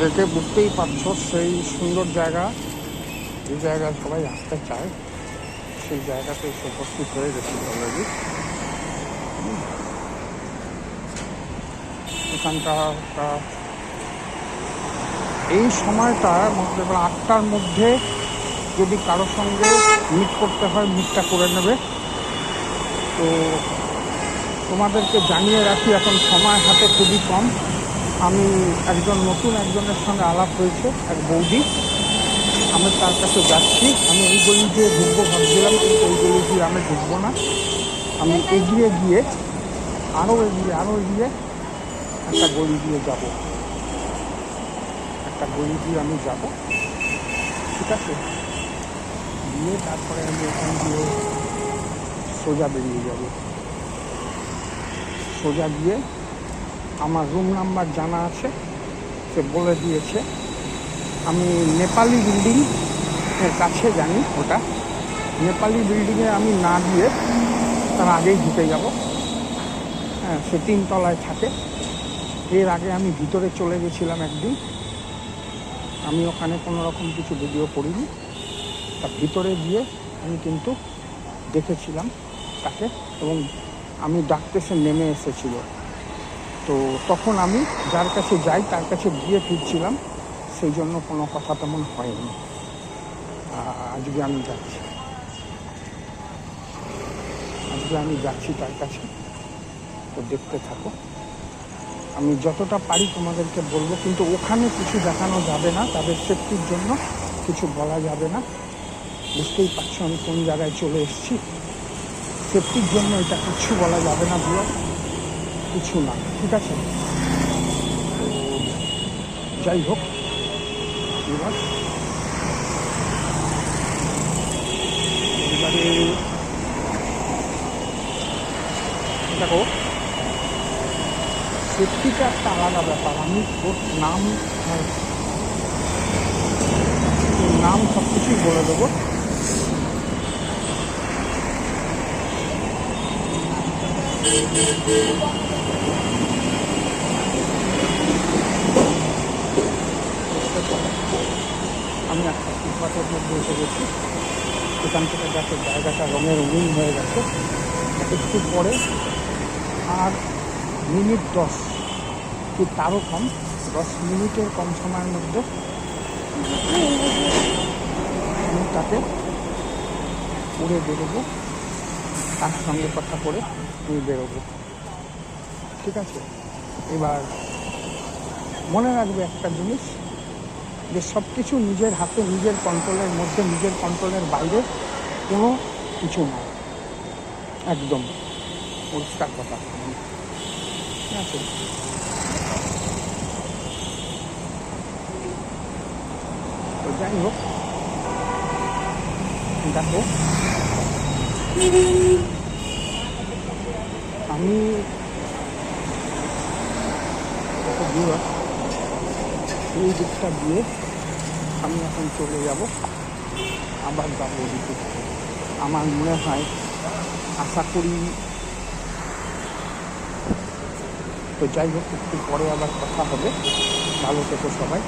দেখে বুঝতেই পারছো সেই সুন্দর জায়গা, যে জায়গায় সবাই আসতে চায়, সেই জায়গাতে এসে উপস্থিত হয়ে গেছি অলরেডি। এখানকার এই সময়টা মধ্যে 8টার মধ্যে যদি কারোর সঙ্গে মিট করতে হয়, মিটটা করে নেবে। তো তোমাদেরকে জানিয়ে রাখি, এখন সময় হাতে খুবই কম। আমি নতুন একজনের সঙ্গে আলাপ হয়েছে, এক বৌদি। আমি তার কাছে যাচ্ছি। আমি এই গলি দিয়ে ঢুকবো ভাবছিলাম, কিন্তু এই গলি দিয়ে আমি ঢুকবো না। আমি এগিয়ে গিয়ে আরও এগিয়ে একটা গলি দিয়ে যাব, আমি যাব। ঠিক আছে, দিয়ে তারপরে আমি এখান দিয়ে সোজা বেরিয়ে যাব। সোজা গিয়ে আমার রুম নাম্বার জানা আছে, সে বলে দিয়েছে। আমি নেপালি বিল্ডিং এর কাছে জানি, ওটা নেপালি বিল্ডিংয়ে আমি না গিয়ে তার আগেই ঢুকে যাব। হ্যাঁ, সে 3 তলায় থাকে। এর আগে আমি ভিতরে চলে গেছিলাম একদিন। আমি ওখানে কোনো রকম কিছু ভিডিও করিনি। তার ভিতরে গিয়ে আমি কিন্তু দেখেছিলাম তাকে, এবং আমি ডাকতে সে নেমে এসেছিল। তো তখন আমি যার কাছে যাই তার কাছে গিয়ে ফিরছিলাম, সেই জন্য কোনো কথা তেমন হয়নি। আজকে আমি যাচ্ছি তার কাছে। তো দেখতে থাকো, আমি যতটা পারি তোমাদেরকে বলবো, কিন্তু ওখানে কিছু দেখানো যাবে না, তাদের সেফটির জন্য কিছু বলা যাবে না। বুঝতেই পারছো আমি কোন জায়গায় চলে এসেছি। সেফটির জন্য এটা কিছু বলা যাবে না, কিছু না, ঠিক আছে? যাই হোক, এবারে দেখো, সেফটিটা একটা আলাদা ব্যাপার। আমি ওর নাম সব কিছুই বলে দেবো। আমি একটা ফুটপাথের মধ্যে এসে গেছি। এখান থেকে দেখো জায়গাটা রঙের রঙিন হয়ে গেছে। একটু পরে আর মিনিট 10 কি তারও কম, 10 মিনিটের কম সময়ের মধ্যে আমি তাকে উড়ে বেরোবো। তার সঙ্গে কথা করে আমি বেরোবো, ঠিক আছে? এবার মনে রাখবে একটা জিনিস, যে সব কিছু নিজের হাতে, নিজের কন্ট্রোলের মধ্যে, নিজের কন্ট্রোলের বাইরে কোনো কিছু নয়। একদম পরিষ্কার কথা, ঠিক আছে? তো যাই হোক, দেখো আমি এই দিকটা দিয়ে আমি এখন চলে যাব, আবার যাবো ওদিকে। আমার মনে হয়, আশা করি। তো যাই হোক, একটু পরে আবার কথা হবে। ভালো থেকো সবাই।